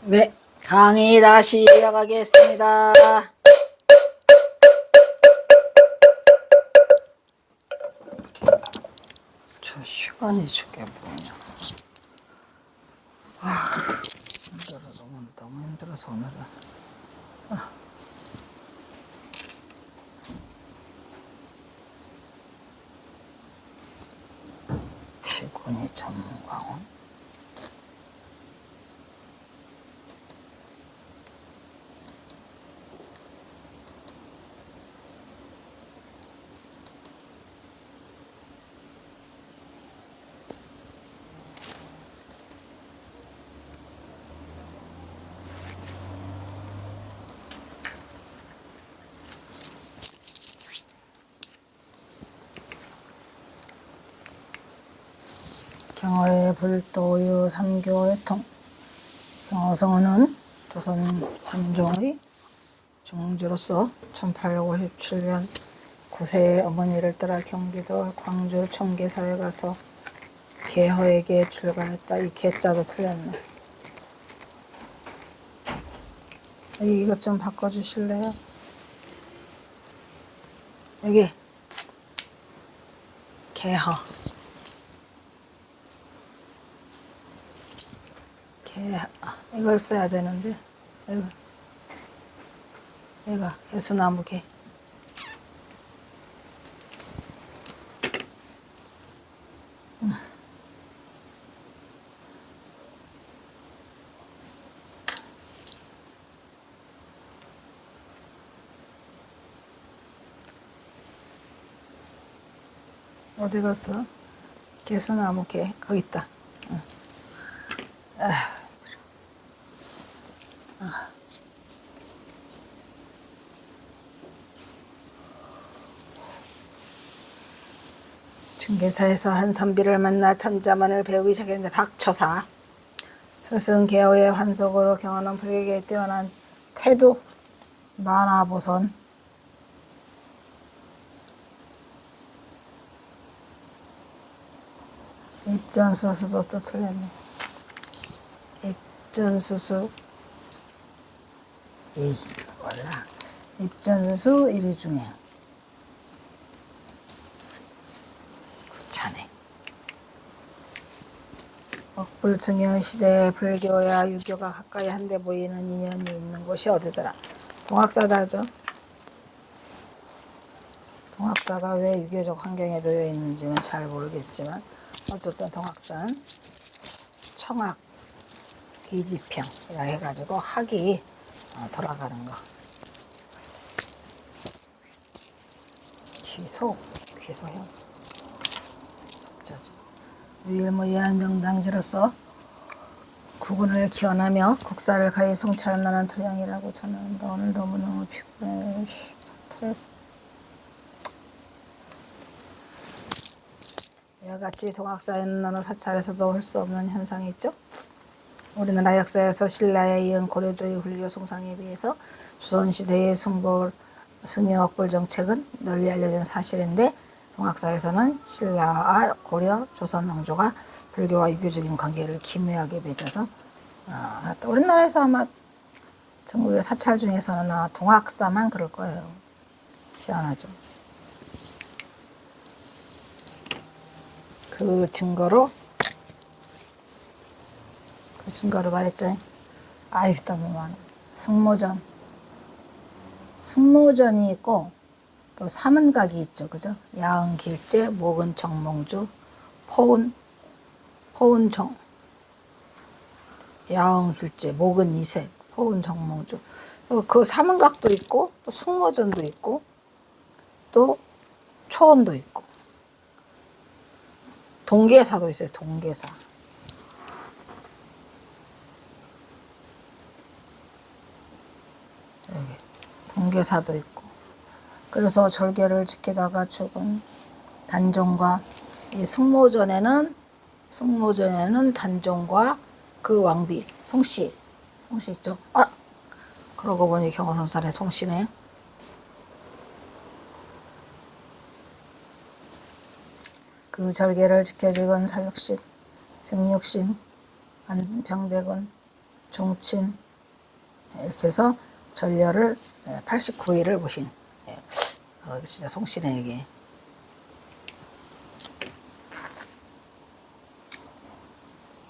네, 강의 다시 이어가겠습니다. 저 시간이 저게 뭐냐. 힘들어, 너무 힘들어서 오늘은. 피곤이 전문가원. 경어의 불도유 삼교회통. 경어성어는 조선 삼종의 종주로서 1857년 9세의 어머니를 따라 경기도 광주 청계사에 가서 개허에게 출가했다. 이 개자도 틀렸네. 이것 좀 바꿔주실래요? 여기 개허. 이걸 써야 되는데, 이거 해수나무 개. 어디 갔어? 개수나무 개. 거기 있다. 중개사에서 한선비를 만나 천자만을 배우기 시작했는데 박처사. 스승 개호의 환속으로 경하는 불교계에 뛰어난 태두 만화보선. 입전수수도 또 틀렸네. 입전수수. 에이, 몰라. 입전수수 1위 중에. 구차네. 억불승현 시대의 불교와 유교가 가까이 한데 보이는 인연이 있는 곳이 어디더라? 동학사다죠. 동학사가 왜 유교적 환경에 놓여 있는지는 잘 모르겠지만 어쨌든 동학사는 청학 귀지평이라 해가지고 학이 돌아가는 거. 귀소형 속자지. 유일무이한 명당지로서 국군을 기원하며 국사를 가히 성취할 만한 토양이라고 전하는데 오늘 너무너무 피곤해. 토해서 이와 같이 동학사에는 어느 사찰에서도 할 수 없는 현상이 있죠. 우리나라 역사에서 신라에 이은 고려조의 불교 송상에 비해서 조선시대의 순교 억불 정책은 널리 알려진 사실인데 동학사에서는 신라와 고려, 조선 왕조가 불교와 유교적인 관계를 기묘하게 맺어서 우리나라에서 아마 전국의 사찰 중에서는 동학사만 그럴 거예요. 희한하죠. 그 증거로 말했죠. 너무 많아. 승모전이 있고 또 삼은각이 있죠. 그죠? 야흥길제, 목은 정몽주, 포운정, 야흥길제, 목은 이색, 포운 정몽주. 그 삼은각도 있고 또 승모전도 있고 또 초원도 있고 동계사도 있어요. 동계사. 여기 동계사도 있고. 그래서 절개를 지키다가 죽은 단종과 이 승모전에는 단종과 그 왕비 송씨 있죠. 그러고 보니 경호선살의 송씨네. 그 절개를 지켜 죽은 사육신, 생육신, 안병대군, 종친 이렇게 해서 전려를 89일을 보신 진짜 성실해 이게.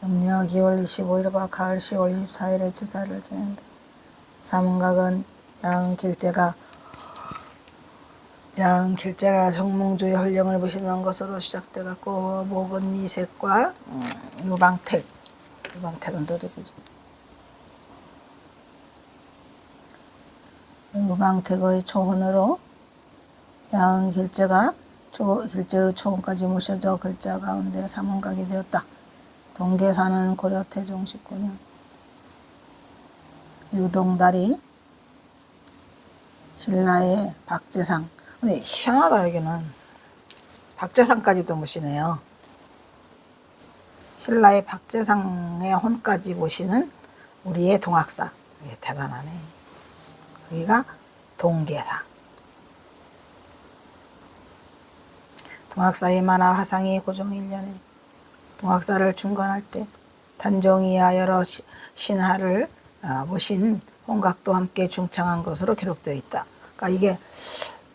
음력 2월 25일과 가을 10월 24일에 제사를 지낸다. 사문각은 양길재가 정몽주의 헌령을 보시는 것으로 시작돼갖고 목은 이색과 유방택은 또 누구죠? 유방택의 초혼으로 양길재가 길재의 초혼까지 모셔져 글자 가운데 사문각이 되었다. 동계사는 고려 태종 19년 유동달이 신라의 박재상. 근데 희한하다 여기는 박재상까지도 모시네요. 신라의 박재상의 혼까지 모시는 우리의 동학사. 이게 대단하네. 여기가 동계사. 동학사의 만화 화상이 고종 1년에 동학사를 중건할 때 단종이야 여러 신하를 모신 홍각도 함께 중창한 것으로 기록되어 있다. 그러니까 이게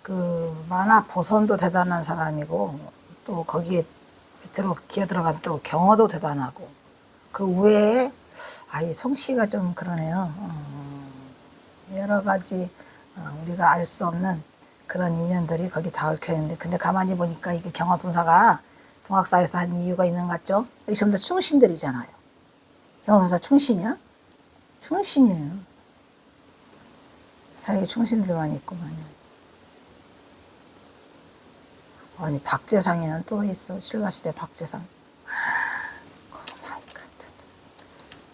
그 만화 보선도 대단한 사람이고 또 거기에 밑으로 기어 들어간 또 경어도 대단하고 그 외에 이 송씨가 좀 그러네요. 여러 가지 우리가 알 수 없는 그런 인연들이 거기 다 얽혀 있는데 근데 가만히 보니까 이게 경화선사가 동학사에서 한 이유가 있는 것 같죠? 여기 전부 다 충신들이잖아요. 경화선사 충신이야? 충신이에요. 사이에 충신들만 있구만요. 아니 박재상에는 또 있어. 신라시대 박재상. 오 마이 갓.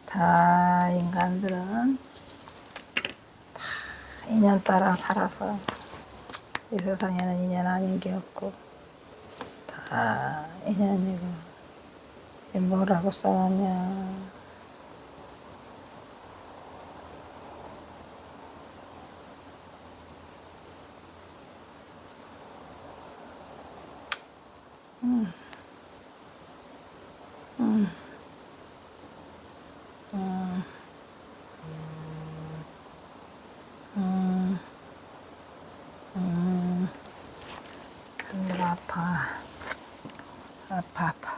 다 인간들은 다 인연 따라 살아서 이 세상에는 인연 아닌 게 없고 다 인연이고 뭐라고 써놨냐. 아파.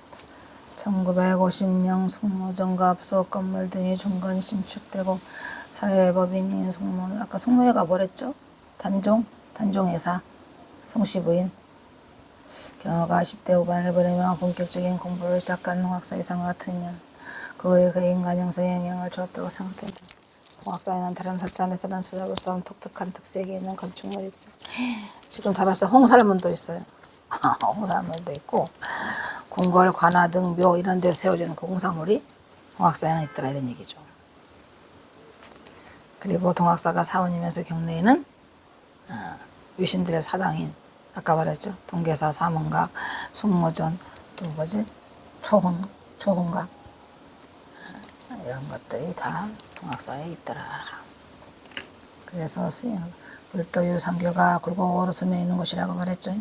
1950년 숙모전과 부속 건물 등이 중건 신축되고 사회법인인 숙모, 아까 숙모회가 뭐랬죠? 단종회사, 송씨 부인. 경화가 10대 후반을 보내며 본격적인 공부를 시작한 홍학사의 상 같은 년. 그의 인간 형성에 영향을 주었다고 생각된다. 홍학사에는 다른 설산에서는 수작을 쌓은 독특한 특색이 있는 건축물이 있죠. 지금 다 봤어요. 홍살문도 있어요. 홍살문도 있고 궁궐, 관아 등 묘 이런 데 세워지는 공사물이 동학사에는 있더라 이런 얘기죠. 그리고 동학사가 사원이면서 경내에는 유신들의 사당인 아까 말했죠. 동계사, 사문각, 숙모전, 또 뭐지? 초혼각 이런 것들이 다 동학사에 있더라. 그래서 불도유 상교가 굴곡으로 스며 있는 곳이라고 말했죠.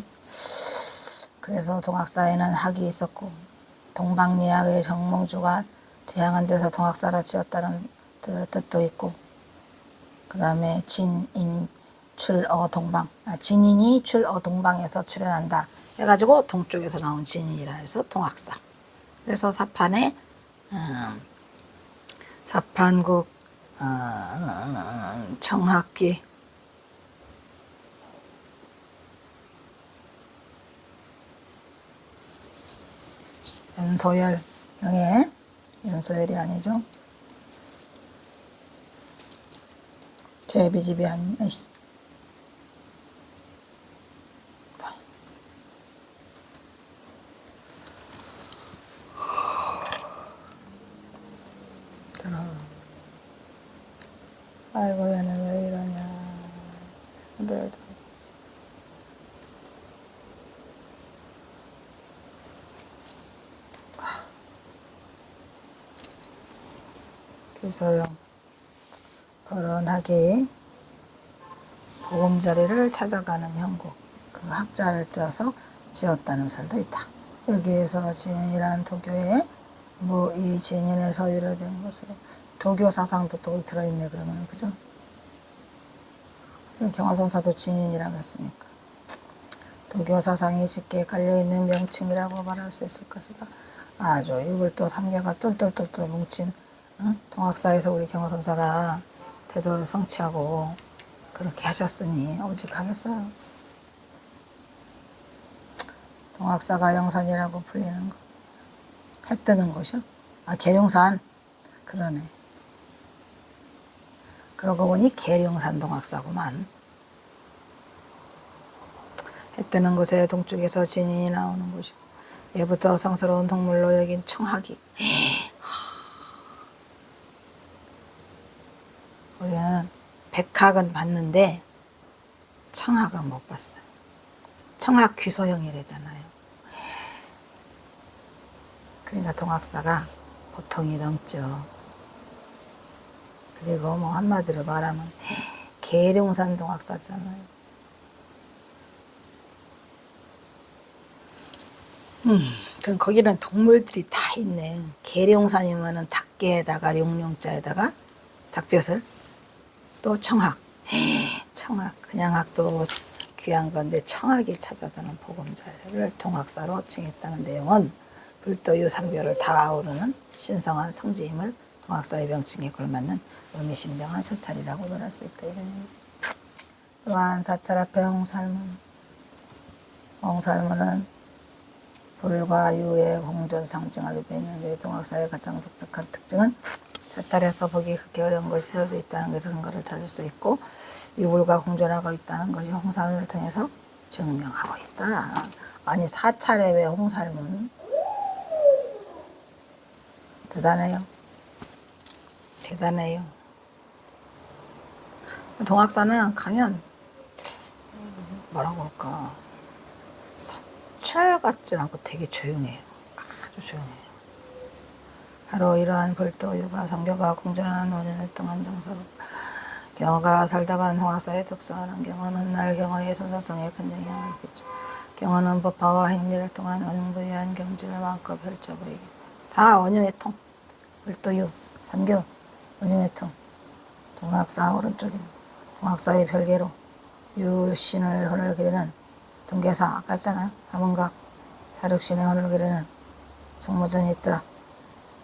그래서 동학사에는 학이 있었고 동방예학의 정몽주가 태양한 데서 동학사를 지었다는 뜻도 있고 그 다음에 진인이 출어동방에서 출현한다 해가지고 동쪽에서 나온 진인이라 해서 동학사. 그래서 사판에 사판국 청학기 연소열 영에 연소열이 아니죠. 제비집이 아이고 얘는 왜 이러냐. 힘들다. 기서영 거론하기 보금자리를 찾아가는 형국 그 학자를 짜서 지었다는 설도 있다. 여기에서 진인이란 도교에 이 진인에서 유래된 것으로 도교 사상도 또 들어있네 그러면 그죠? 경화선사도 진인이라고 했으니까 도교 사상이 짙게 깔려있는 명칭이라고 말할 수 있을 것이다. 아주 유불도 3개가 똘똘똘똘 뭉친 동학사에서 우리 경화선사가 태도를 성취하고 그렇게 하셨으니 오직하겠어요. 동학사가 영산이라고 풀리는 거. 해 뜨는 곳이요? 아, 계룡산. 그러네. 그러고 보니 계룡산 동학사구만. 해 뜨는 곳에 동쪽에서 진인이 나오는 곳이고 예부터 성스러운 동물로 여긴 청학이. 우리는 백학은 봤는데 청학은 못 봤어요. 청학 귀소형이래잖아요. 그러니까 동학사가 보통이 넘죠. 그리고 뭐 한마디로 말하면 계룡산 동학사잖아요. 그럼 거기는 동물들이 다 있네. 계룡산이면은 닭개에다가 용룡자에다가 닭볕을 또 청학. 청학 그냥 학도 귀한 건데 청학이 찾아드는 보금자리를 동학사로 칭했다는 내용은 불도유 삼교를 다 아우르는 신성한 성지임을 동학사의 명칭에 걸맞는 의미심장한 사찰이라고 말할 수 있다 이런 얘기죠. 또한 사찰 앞에 홍살문은 불과 유의 공존 상징하게 되어 있는데 동학사의 가장 독특한 특징은 사찰에서 보기 그렇게 어려운 것이 세워져 있다는 것에서 근거를 찾을 수 있고 유불과 공존하고 있다는 것이 홍살문을 통해서 증명하고 있다. 아니 사찰에 왜 홍살문? 대단해요. 대단해요. 동학사는 가면 뭐라고 할까 사찰 같진 않고 되게 조용해요. 아주 조용해요. 바로 이러한 불도유가 삼교가 공존하는 5년 동안 정서로 경어가 살다간 동학사의 특성하는 경어는 날 경어의 선사성에 큰 영향을 끼쳐 경어는 법화와 행리를 통한 원흉부유한 경지를 마음껏 펼쳐 보이게 다 원흉의 통 불도유 삼교 원흉의 통 동학사 오른쪽에 동학사의 별개로 유신을 혼을 기리는 동계사 아까 했잖아요. 사문각 사륙신의 혼을 기리는 승무전이 있더라.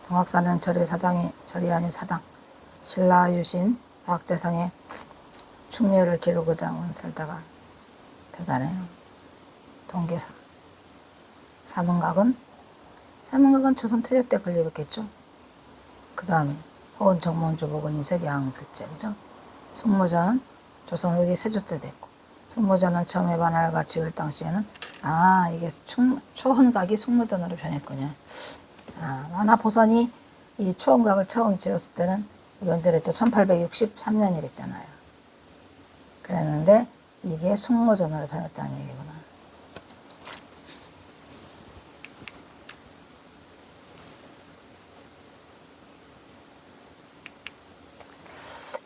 동학사는 절의 사당이 절이 아닌 사당 신라 유신 박재상의 충묘를 기르고자 살다가 대단해요. 동계사 사문각은 조선 태조 때 건립했겠죠. 그 다음에 호은 정몽주복은 이색양 글제 그죠. 숙무전 조선 후기 세조 때 됐고 숙무전은 처음에 반할과 지을 당시에는 이게 초헌각이 숙무전으로 변했군요. 만화보선이 이 초헌각을 처음 지었을 때는 언제랬죠? 1863년이랬잖아요. 그랬는데 이게 숙무전으로 변했다는 얘기구나.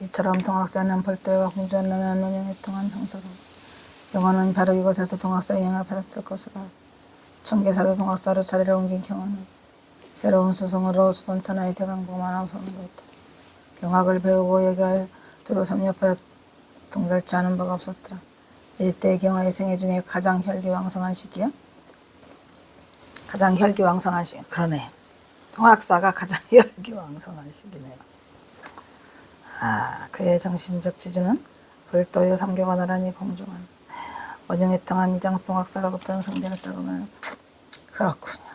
이처럼 동학사는 볼도와 공존하는 운영에 통한 정서로 경어는 바로 이곳에서 동학사의 영향을 받았을 것으로 청계사도 동학사로 자리를 옮긴 경어는 새로운 스승으로 조선 천하의 대강보만 앞서는 것이다. 경학을 배우고 여기에 두루 섭렵하여 동달치 않은 바가 없었더라. 이때 경어의 생애 중에 가장 혈기왕성한 시기요? 가장 혈기왕성한 시기. 그러네. 동학사가 가장 혈기왕성한 시기네요. 그의 정신적 지주는 불도유 삼교가 나란히 공존한 원흉에 통한 이장수 동학사로부터는 성대했다고 하면 그렇군요.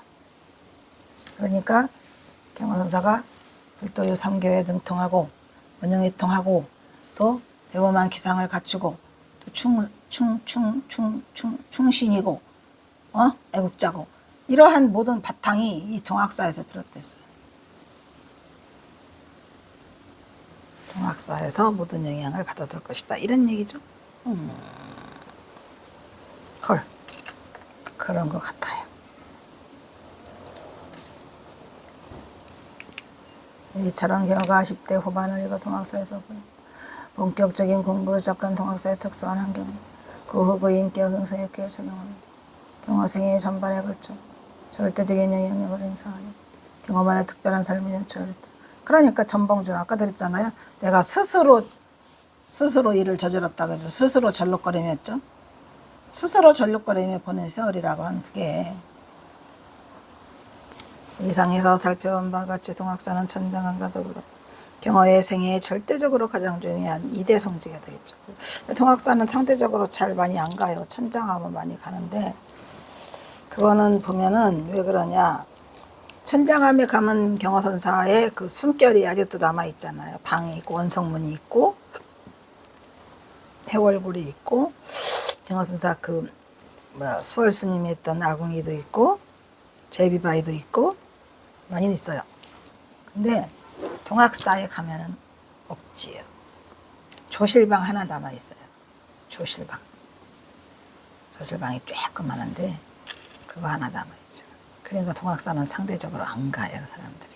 그러니까 경화선사가 불도유 삼교에 등통하고 원흉에 통하고 또 대범한 기상을 갖추고 또 충신이고 애국자고 이러한 모든 바탕이 이 동학사에서 비롯됐어요. 동학사에서 모든 영향을 받아들 것이다. 이런 얘기죠. 헐, 그런 것 같아요. 이처럼 경우가 10대 후반을 이거 동학사에서 본격적인 공부를 시작한 동학사의 특수한 환경은 그 후 그 인격 형성에 꽤 적용하며 경화생애 전반에 걸쳐 절대적인 영향력을 행사하여 경화만의 특별한 삶이 연출됐다. 그러니까 전봉준 아까 그랬잖아요. 내가 스스로 일을 저질렀다고 해서 스스로 절룩거림이었죠. 스스로 절룩거림에 보낸 세월이라고 한 그게 이상에서 살펴본 바와 같이 동학사는 천당함과 더불어 경어의 생애에 절대적으로 가장 중요한 2대 성지가 되겠죠. 동학사는 상대적으로 잘 많이 안 가요. 천장하면 많이 가는데 그거는 보면은 왜 그러냐, 천장함에 가면 경어선사의 그 숨결이 아직도 남아있잖아요. 방이 있고 원성문이 있고 해월굴이 있고 경어선사 그 수월스님이 했던 아궁이도 있고 제비바위도 있고 많이 있어요. 근데 동학사에 가면은 없지요. 조실방 하나 남아있어요. 조실방이 조그만한데 그거 하나 남아있죠. 그러니까 동학사는 상대적으로 안 가요, 사람들이.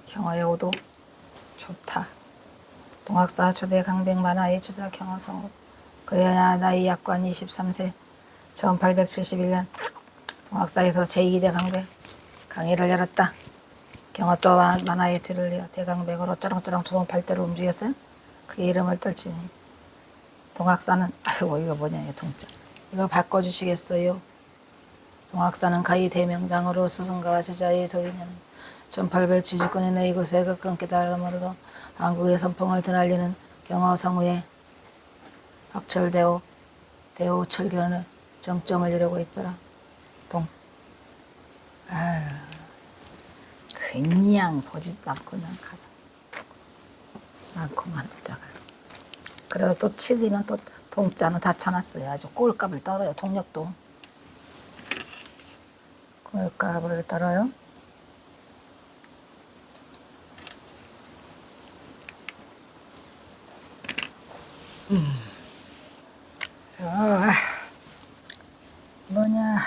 경어의 오도 좋다. 동학사 초대 강백 만화의 주자 경어성우. 그의 나이 약관 23세 1871년 동학사에서 제2대 강백 강의를 열었다. 경어 또 만화의 뒤를 이어 대강백으로 쩌렁쩌렁 두번 팔대로 움직였어요. 그의 이름을 떨치니 동학사는 아이고 이거 뭐냐 이거 동자 이거 바꿔주시겠어요. 동학사는 가히 대명당으로 스승과 제자의 도인은 1879년에 이곳에 극근 깨달음으로 한국의 선풍을 드날리는 경어성우의 박철대오 대오 철견을 정점을 이루고 있더라. 그냥 보지도 않고 그냥 가서 많고만 자가. 그래도 또 칠리는 또 동자는 다 쳐놨어요. 아주 꼴값을 떨어요. 동력도 꼴값을 떨어요. 뭐냐,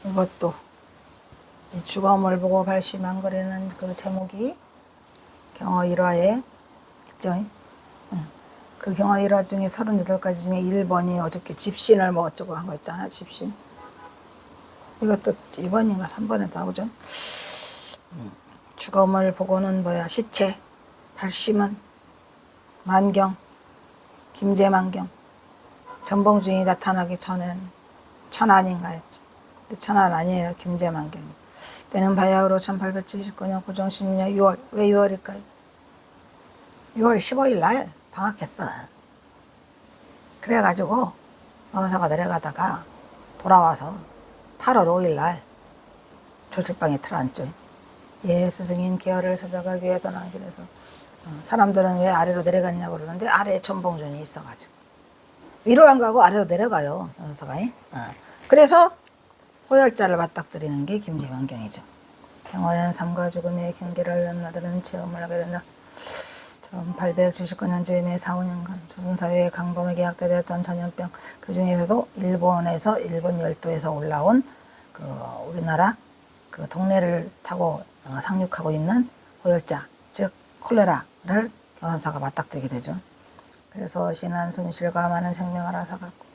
이것도 이 주검을 보고 발심한거리는 그 제목이 경어 1화에 있죠. 그 경어 1화 중에 38가지 중에 1번이 어저께 집신을 뭐 어쩌고 한 거 있잖아요. 집신. 이것도 2번인가 3번에 나오죠. 주검을 보고는 뭐야, 시체, 발심은 만경, 김제만경, 전봉준이 나타나기 전에는 천안인가 했죠. 근데 천안 아니에요. 김제만경이. 때는 바야흐로 1879년 고종 16년 6월. 왜 6월일까요? 6월 15일 날 방학했어. 그래가지고 원사가 내려가다가 돌아와서 8월 5일 날 조실방에 들어앉죠. 예, 스승인 계열을 찾아가기 위해 떠난 길에서 사람들은 왜 아래로 내려갔냐고 그러는데 아래에 전봉준이 있어가지고 위로 안 가고 아래로 내려가요. 원사가. 그래서 호열자를 맞닥뜨리는 게 김제만경이죠. 경화연 삶과 죽음의 경계를 넘나드는 체험을 하게 된다. 1879년 즈음에 4, 5년간 조선사회에 강범에게 학대되었던 전염병, 그 중에서도 일본에서 일본 열도에서 올라온 그 우리나라 그 동네를 타고 상륙하고 있는 호열자, 즉 콜레라를 경환사가 맞닥뜨리게 되죠. 그래서 신한 손실과 많은 생명을 앗아갔고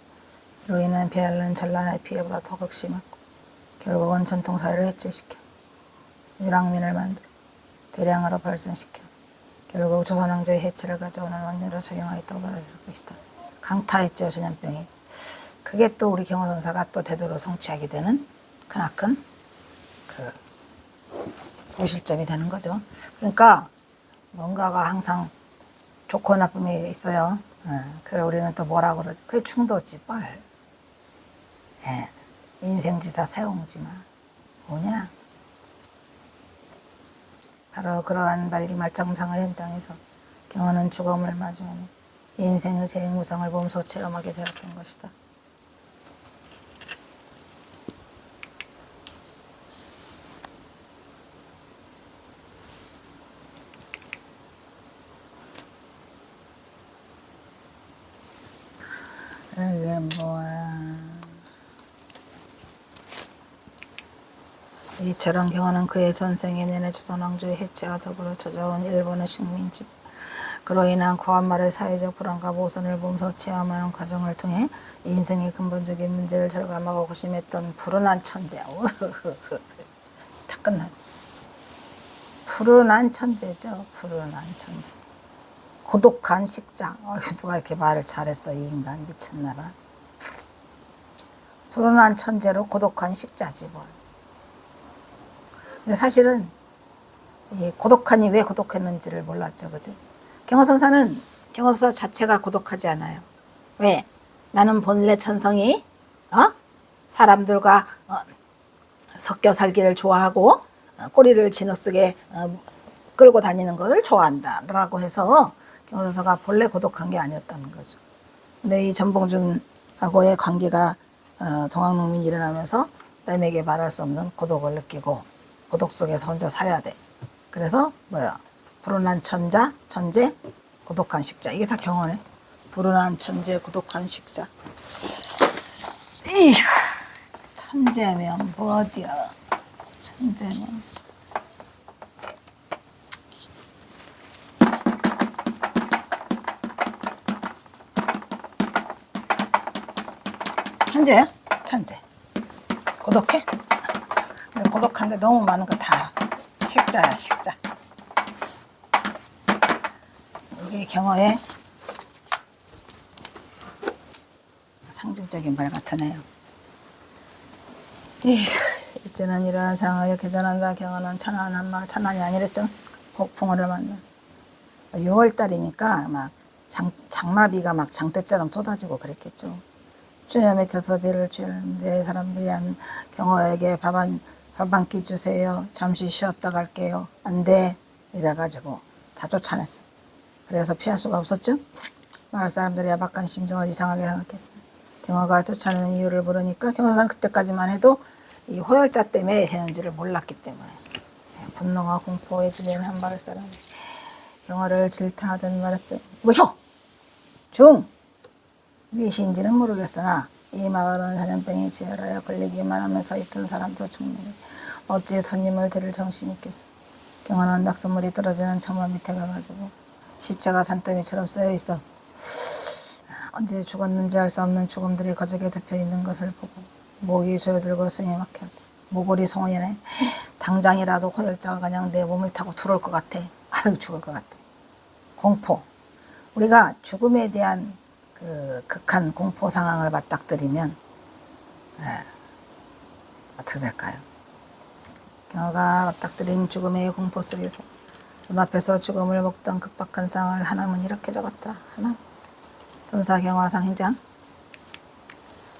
이로 인한 배알른 전란의 피해보다 더 극심했고 결국은 전통사회를 해체시켜 유랑민을 만들어 대량으로 발생시켜 결국 조선왕조의 해체를 가져오는 원인으로 작용하였다고 말할 것이다. 강타했죠, 전염병이. 그게 또 우리 경호선사가 또 대도로 성취하게 되는 크나큰 그 도실점이 되는 거죠. 그러니까 뭔가가 항상 좋고 나쁨이 있어요. 그래 우리는 또 뭐라고 그러죠? 그게 충도지 뻘. 인생지사 세옹지마. 뭐냐? 바로 그러한 말기말장상의 현장에서 경호는 죽음을 마주하니 인생의 재행무상을 몸소 체험하게 되었던 것이다. 이게 뭐야? 이처럼 경호는 그의 전생에 내내 조선왕조의 해체와 더불어 찾아온 일본의 식민지 그로 인한 구한말의 사회적 불안과 모순을 보면서 체험하는 과정을 통해 인생의 근본적인 문제를 절감하고 고심했던 불운한 천재. 다 끝나. 불운한 천재죠. 불운한 천재. 고독한 식자. 누가 이렇게 말을 잘했어. 이 인간 미쳤나봐. 불운한 천재로 고독한 식자지 뭘. 근데 사실은 이 고독하니 왜 고독했는지를 몰랐죠. 그지? 경허선사는 경허선사 자체가 고독하지 않아요. 왜? 나는 본래 천성이 사람들과 섞여 살기를 좋아하고 꼬리를 진흙 속에 끌고 다니는 것을 좋아한다 라고 해서 경허선사가 본래 고독한 게 아니었다는 거죠. 근데 이 전봉준하고의 관계가 동학농민이 일어나면서 남에게 말할 수 없는 고독을 느끼고 고독 속에서 혼자 살아야 돼. 그래서 불운한 천재, 고독한 식자. 이게 다 경어네. 불운한 천재, 고독한 식자. 에휴, 천재면 뭐 어디야. 천재면. 천재야? 천재. 고독해? 근데 고독한데 너무 많은 거 다 식자야, 식자. 이게 경어의 상징적인 말 같으네요. 일제는 이러한 상황을 개전한다. 경어는 천안한마, 천안이 아니랬죠. 폭풍우를 만나서 6월달이니까 막 장마비가 막 장대처럼 쏟아지고 그랬겠죠. 주여 밑에서 비를 주는데 사람들이 한 경어에게 밥 한 끼 주세요. 잠시 쉬었다 갈게요. 안 돼. 이래가지고 다 쫓아냈어. 그래서 피할 수가 없었죠. 마을 사람들이 야박한 심정을 이상하게 생각했어요. 경어가 쫓아내는 이유를 모르니까 경어사는 그때까지만 해도 이 호열자 때문에 되는 줄을 몰랐기 때문에 분노와 공포에 질린 한 마을 사람이 경어를 질타하던 말했어요. 뭐효! 중! 무엇인지는 모르겠으나 이 마을은 전염병이 지혈하여 걸리기만 하면서 있던 사람도 죽는데 어찌 손님을 드릴 정신이 있겠어. 경어는 낙선물이 떨어지는 창문 밑에 가가지고 시체가 산더미처럼 쓰여 있어 언제 죽었는지 알 수 없는 죽음들이 거적에 덮여 있는 것을 보고 목이 조여들고 숨이 막혀 모골이 송이네. 당장이라도 호열자가 그냥 내 몸을 타고 들어올 것 같아. 아유 죽을 것 같아. 공포. 우리가 죽음에 대한 그 극한 공포 상황을 맞닥뜨리면 어떻게 될까요? 경어가 맞닥뜨린 죽음의 공포 속에서 눈앞에서 죽음을 먹던 급박한 상황을 하나는 이렇게 적었다. 하나 전사 경화상 행장.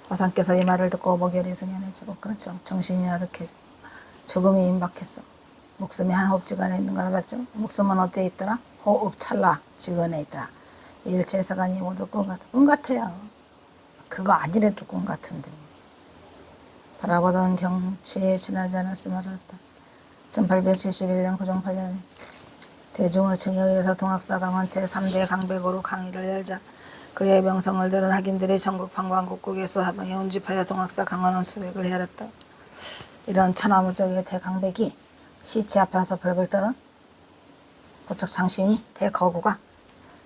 화상께서 이 말을 듣고 목열이 승연해지고 그렇죠. 정신이 아득해져 죽음이 임박했어. 목숨이 한 호흡지간에 있는 걸 알았죠. 목숨은 어디에 있더라? 호흡 찰나 지근에 있더라. 일체사간이 모두 꿈 같아. 꿈 같아요. 그거 아니래도 꿈 같은데. 바라보던 경치에 지나지 않았음을 알았다. 1871년 고종 8년에 대중의 청약에서 동학사 강원 제3대 강백으로 강의를 열자 그의 명성을 들은 학인들이 전국 방방곡곡에서 하방에 운집하여 동학사 강원원 수백을 헤아렸다. 이런 천하무적의 대강백이 시체 앞에 와서 벌벌 떠는 부쩍 장신이 대거구가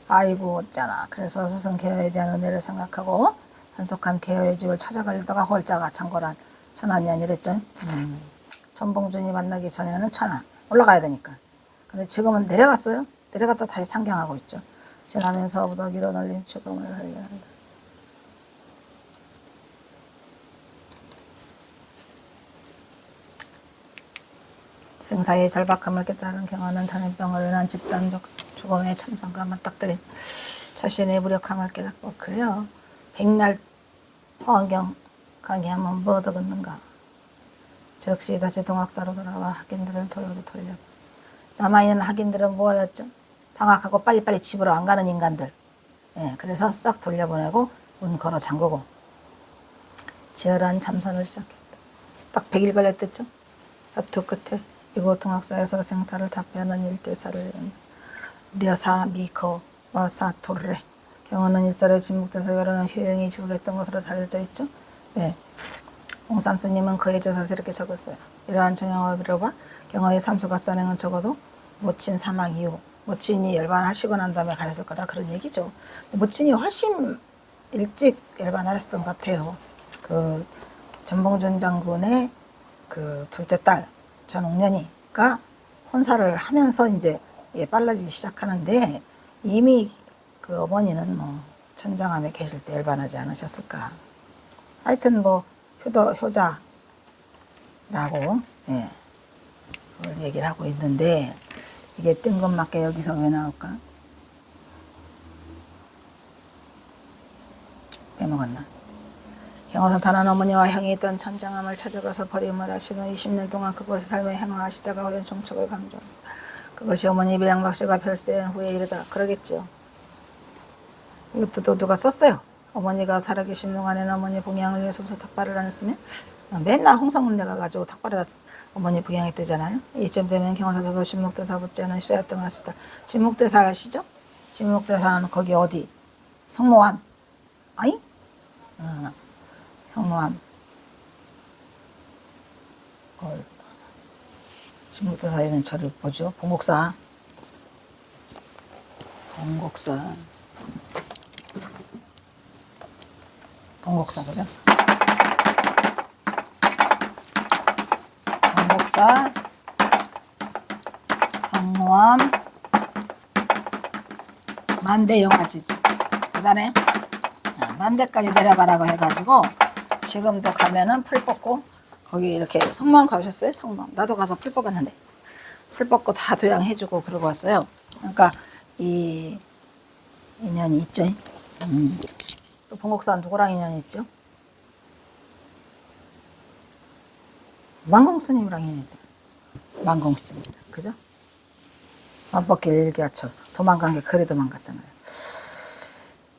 아이고 어쩌나. 그래서 스승 개어에 대한 은혜를 생각하고 한속한 개어의 집을 찾아가려다가 홀자가 창궐한 천안이 아니랬죠. 전봉준이 만나기 전에는 천안 올라가야 되니까. 근데 지금은 내려갔어요. 내려갔다 다시 상경하고 있죠. 지나면서 무더기로 널린 죽음을 발견한다. 생사의 절박함을 깨달은 경화는 전염병으로 인한 집단적 죽음의 참상과 맞닥뜨린 자신의 무력함을 깨닫고 그래요. 백날 화환경 강의하면 뭐 얻어걷는가. 즉시 다시 동학사로 돌아와 학인들을 돌려 남아있는 학인들은 뭐였죠? 방학하고 빨리빨리 집으로 안 가는 인간들. 그래서 싹 돌려보내고 문 걸어 잠그고 치열한 참선을 시작했다. 딱 100일 걸렸댔죠? 다투 끝에 이곳 동학사에서 생사를 답변하는 일대사를 이룬다. 려사 미커 와사 토르레. 경어는 일설에 진묵돼서 여러는 효영이 죽었던 것으로 알려져 있죠. 홍산 스님은 그의 저서에서 이렇게 적었어요. 이러한 정형을 빌어봐 경어의 삼수갓산행은 적어도 모친 사망 이후 모친이 열반하시고 난 다음에 가셨을 거다 그런 얘기죠. 모친이 훨씬 일찍 열반하셨던 것 같아요. 그 전봉준 장군의 그 둘째 딸 전옥년이가 혼사를 하면서 이제 빨라지기 시작하는데 이미 그 어머니는 뭐 천장암에 계실 때 열반하지 않으셨을까. 하여튼 뭐 효자라고 예, 그걸 얘기를 하고 있는데 이게 뜬금맞게 여기서 왜 나올까? 빼먹었나? 경호선사는 어머니와 형이 있던 천장암을 찾아가서 버림을 하신 후 20년 동안 그곳에 삶에 행하시다가 오랜 종척을 강조합니다. 그것이 어머니 밀양박씨가 별세한 후에 이르다. 그러겠죠. 이것도 또 누가 썼어요. 어머니가 살아계신 동안에는 어머니 봉양을 위해 손수 탁발을 안 했으면 맨날 홍성문대 가가지고 탁발에다 어머니 봉양했대잖아요. 이쯤 되면 경호선사도 신목대사 붙지 않은 시라였던 것 같습니다. 신목대사 아시죠? 신목대사는 거기 어디? 성모함. 아니? 성모함. 신목대사에는 저를 보죠. 봉곡사. 봉곡사. 봉곡사 그죠? 봉곡사, 성모함, 만대 영화지지. 그다음에 만대까지 내려가라고 해가지고 지금도 가면은 풀 뽑고 거기 이렇게 성모함 가보셨어요? 성모함. 나도 가서 풀 뽑았는데 풀 뽑고 다 도양해주고 그러고 왔어요. 그러니까 이 인연이 있죠. 또 봉곡사는 누구랑 인연이 있죠? 만공스님이랑 인연이 있죠. 만공스님, 그죠? 만법길 일기하초 도망간 게 그리 도망갔잖아요.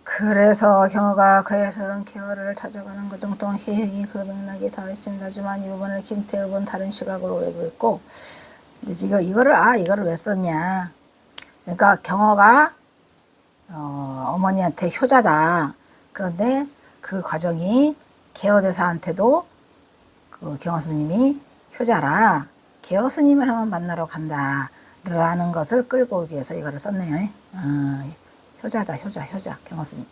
그래서 경호가 그에 쓰던 케어를 찾아가는 과정 동안 희행이 그 맥락이 다 있습니다. 하지만 이 부분을 김태읍은 다른 시각으로 외고 있고 이거를 왜 썼냐. 그러니까 경호가 어머니한테 효자다. 그런데 그 과정이 개어대사한테도 그 경호스님이 효자라. 개어스님을 한번 만나러 간다. 라는 것을 끌고 오기 위해서 이거를 썼네요. 효자다, 효자, 경호스님.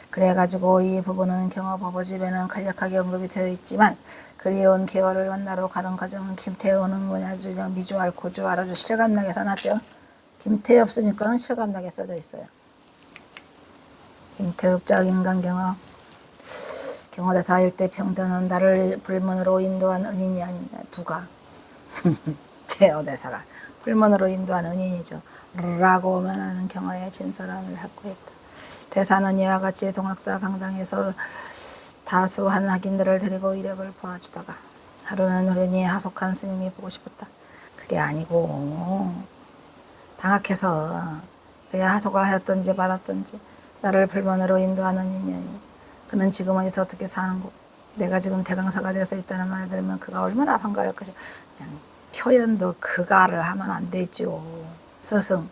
그래가지고 이 부분은 경호법어집에는 간략하게 언급이 되어 있지만 그리운 개어를 만나러 가는 과정은 김태호는 뭐냐, 미주알, 고주알 아주 실감나게 써놨죠. 김태호 없으니까는 실감나게 써져 있어요. 김태읍작 인간경어 경호대사일 때 평전은 나를 불문으로 인도한 은인이 아니냐. 누가? 태어대사가 불문으로 인도한 은인이죠. 라고 말하는 경어의 진설함을 갖고 있다. 대사는 이와 같이 동학사 강당에서 다수한 학인들을 데리고 이력을 보아주다가 하루는 우연히 하속한 스님이 보고 싶었다. 그게 아니고 방학해서 그야 하속을 하였던지 말았던지 나를 불문으로 인도하는 인연이 그는 지금 어디서 어떻게 사는고 내가 지금 대강사가 되어서 있다는 말을 들으면 그가 얼마나 반가울 것이오. 그냥 표현도 그가를 하면 안 되죠. 스승.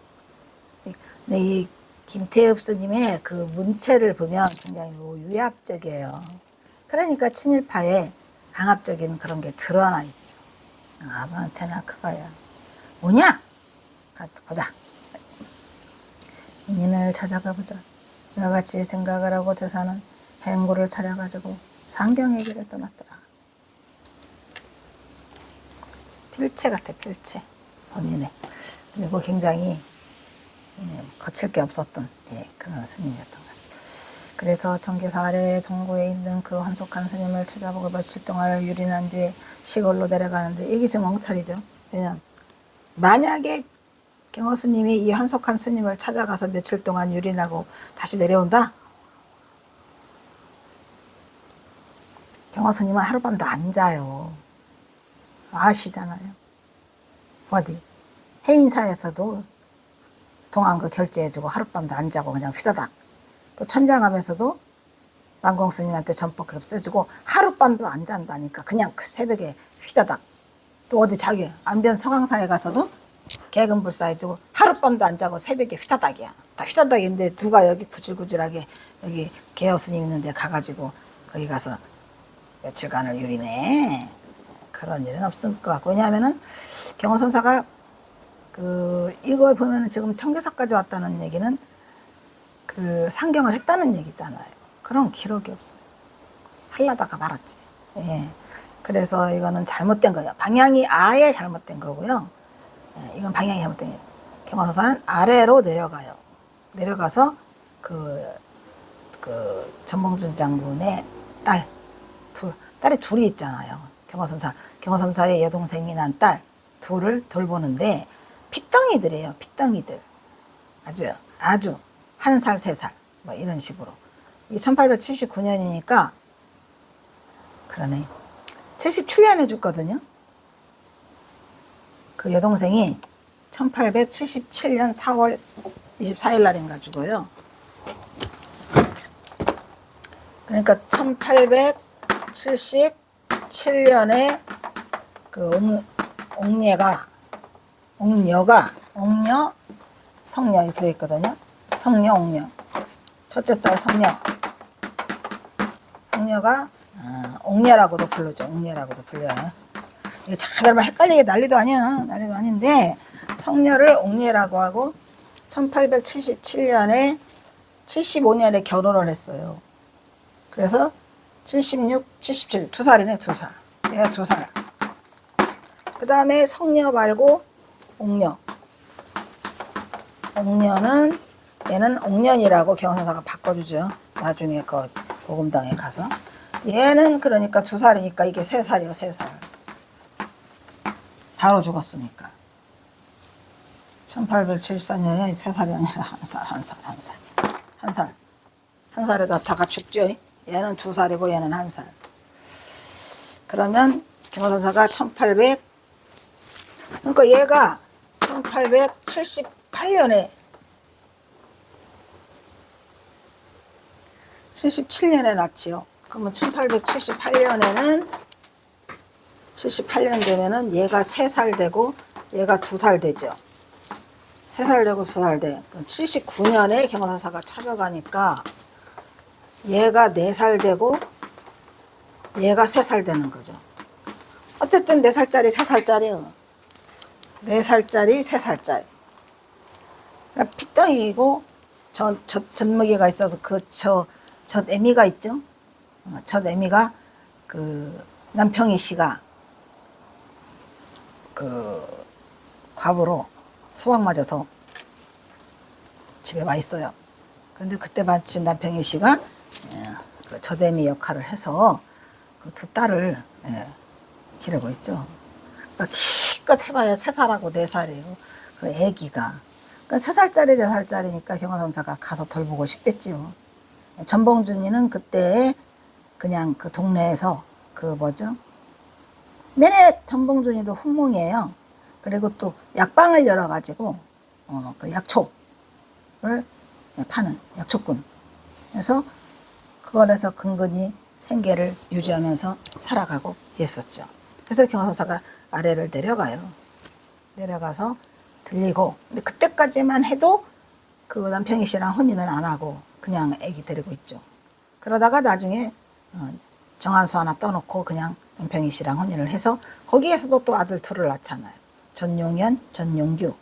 근데 이 김태읍 스님의 그 문체를 보면 굉장히 위압적이에요. 그러니까 친일파에 강압적인 그런 게 드러나 있죠. 아무한테나 그거야. 뭐냐? 가서 보자. 인연을 찾아가 보자. 이와 같이 생각을 하고 대사는 행고를 차려가지고 상경의 길에 떠났더라. 필체 같아, 필체. 본인의. 그리고 굉장히 거칠 게 없었던 그런 스님이었던 것 같아요. 그래서 청계사 아래 동구에 있는 그 환속한 스님을 찾아보고 며칠 동안 유린한 뒤에 시골로 내려가는데 이게 지금 엉터리죠. 왜냐면 만약에 경호 스님이 이 환속한 스님을 찾아가서 며칠 동안 유린하고 다시 내려온다? 경호 스님은 하룻밤도 안 자요. 아시잖아요. 어디 해인사에서도 동안거 결제해주고 하룻밤도 안 자고 그냥 휘다닥. 또 천장암에서도 만공스님한테 전법 흡수해주고 하룻밤도 안 잔다니까 그냥 그 새벽에 휘다닥. 또 어디 자기 안변 서강사에 가서도 개근불사해주고 하룻밤도 안 자고 새벽에 휘다닥이야. 다 휘다닥인데 누가 여기 구질구질하게 여기 개어스님 있는데 가가지고 거기 가서 며칠간을 유리네. 그런 일은 없을 것 같고. 왜냐하면은 경호선사가 이걸 보면은 지금 청계사까지 왔다는 얘기는 상경을 했다는 얘기잖아요. 그런 기록이 없어요. 하려다가 말았지. 예. 그래서 이거는 잘못된 거예요. 방향이 아예 잘못된 거고요. 예, 이건 방향이 잘못된 거예요. 경화선사는 아래로 내려가요. 내려가서 전봉준 장군의 딸이 둘이 있잖아요. 경화선사의 여동생이 난 딸 둘을 돌보는데 핏덩이들이에요. 핏덩이들. 아주 1살, 3살 뭐 이런 식으로. 이게 1879년이니까 그러네. 77년에 죽거든요. 그 여동생이 1877년 4월 24일 날인가 죽어요. 그러니까 1877년에 옥녀, 성녀 이렇게 되어 있거든요. 성녀, 옥녀. 첫째 딸 성녀가 옥녀라고도 부르죠. 옥녀라고도 불려요. 이게 자잘만 헷갈리게 난리도 아닌데 성녀를 옥녀라고 하고 1877년에 75년에 결혼을 했어요. 그래서 76, 77, 2살이네, 2살. 얘가 2살. 그 다음에 성녀 말고 옥녀. 옥녀는 얘는 옥년이라고 경선사가 바꿔주죠. 나중에 보금당에 가서. 얘는 그러니까 2살이니까 이게 3살이요, 3살. 바로 죽었으니까. 1874년에 3살이 아니라 1살. 1살에다 다가 죽죠. 얘는 2살이고 얘는 1살. 그러면 경선사가 그러니까 얘가 1878년에 77년에 낳지요. 그러면 1878년에는 78년 되면은 얘가 3살 되고 얘가 2살 되죠. 3살 되고 2살 돼. 그럼 79년에 경선사가 찾아가니까 얘가 4살 되고 얘가 3살 되는 거죠. 어쨌든 4살짜리 3살짜리요. 4살짜리 3살짜리. 그러니까 핏덩이고 젖먹이가 있어서 젖애미가 있죠. 젖애미가 남평희 씨가 과부로 소방 맞아서 집에 와 있어요. 근데 그때 마침 남평희 씨가 젖애미 역할을 해서 두 딸을 기르고 있죠. 그러니까 기껏 해봐야 3살하고 4살이에요. 애기가. 그러니까 3살짜리 4살짜리니까 경화선사가 가서 돌보고 싶겠지요. 전봉준이는 그때 그냥 동네에서 내내 전봉준이도 훈몽이에요. 그리고 또 약방을 열어가지고 약초를 파는 약초꾼. 그래서 그걸에서 근근히 생계를 유지하면서 살아가고 있었죠. 그래서 경화선사가 아래를 내려가서 들리고, 근데 그때까지만 해도 남평희 씨랑 혼인은 안 하고 그냥 애기 데리고 있죠. 그러다가 나중에 정한수 하나 떠놓고 그냥 남평희 씨랑 혼인을 해서 거기에서도 또 아들 둘을 낳잖아요. 전용현, 전용규.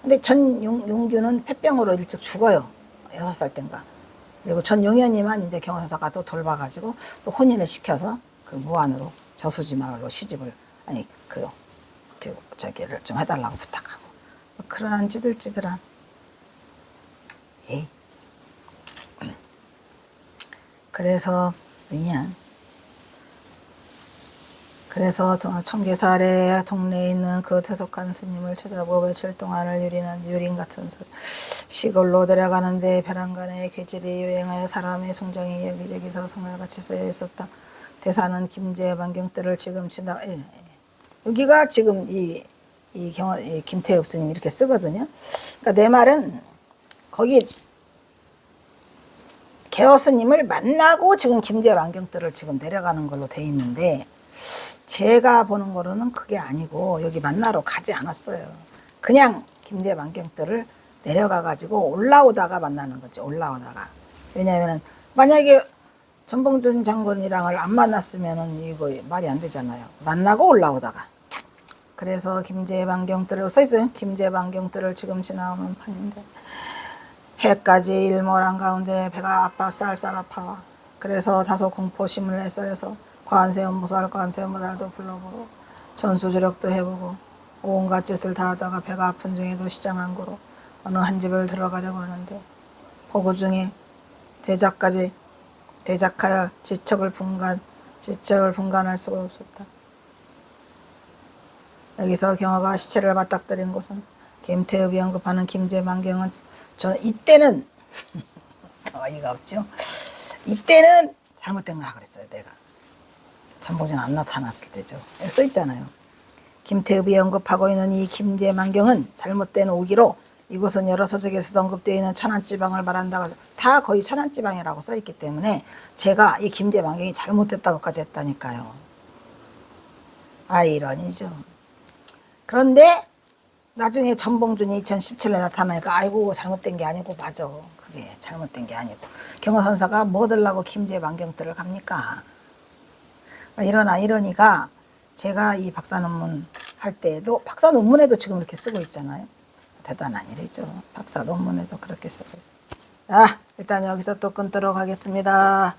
근데 전용규는 폐병으로 일찍 죽어요. 6살 땐가. 그리고 전용현이만 이제 경화선사가 또 돌봐가지고 또 혼인을 시켜서 무안으로 저수지 마을로 시집을 저기를 좀 해달라고 부탁하고 그러한 찌들찌들한 그래서 청계사래 동네에 있는 퇴속한 스님을 찾아보고 며칠 동안을 유린 같은 시골로 내려가는데 벼랑간에 괴질이 유행하여 사람의 송장이 여기저기서 성화같이 쓰여 있었다. 대사는 김제 만경들을 지금 여기가 지금 이 김태엽 스님 이렇게 쓰거든요. 그러니까 내 말은 거기 개어 스님을 만나고 지금 김제 만경들을 지금 내려가는 걸로 돼 있는데 제가 보는 거로는 그게 아니고 여기 만나러 가지 않았어요. 그냥 김제 만경들을 내려가 가지고 올라오다가 만나는 거죠. 올라오다가. 왜냐하면 만약에 전봉준 장군이랑을 안 만났으면은 이거 말이 안 되잖아요. 만나고 올라오다가. 그래서 김제만경뜰을 써있어요. 김제만경뜰을 지금 지나오는 판인데 해까지 일몰한 가운데 배가 아파 쌀쌀 아파. 그래서 다소 공포심을 애써서 관세음보살도 불러보고 전수조력도 해보고 온갖 짓을 다 하다가 배가 아픈 중에도 시장안고로 어느 한 집을 들어가려고 하는데 보고 중에 대작하여 지척을 분간할 수가 없었다. 여기서 경화가 시체를 맞닥뜨린 곳은 김태읍이 언급하는 김제만경은 저는 이때는 어이가 없죠. 이때는 잘못된 거라 그랬어요. 내가 참보전 안 나타났을 때죠. 여기 써있잖아요. 김태읍이 언급하고 있는 이 김제만경은 잘못된 오기로 이곳은 여러 서적에서도 언급되어 있는 천안지방을 말한다고 다 거의 천안지방이라고 써있기 때문에 제가 이 김제만경이 잘못됐다고까지 했다니까요. 아이러니죠. 그런데 나중에 전봉준이 2017년에 나타나니까 아이고 잘못된 게 아니고 맞아. 그게 잘못된 게 아니고 경화선사가 뭐 들라고 김제만경뜰을 갑니까? 이런 아이러니가 제가 이 박사 논문 할 때에도 박사 논문에도 지금 이렇게 쓰고 있잖아요. 대단한 일이죠. 박사 논문에도 그렇게 쓰고 있어요. 자, 일단 여기서 또 끊도록 하겠습니다.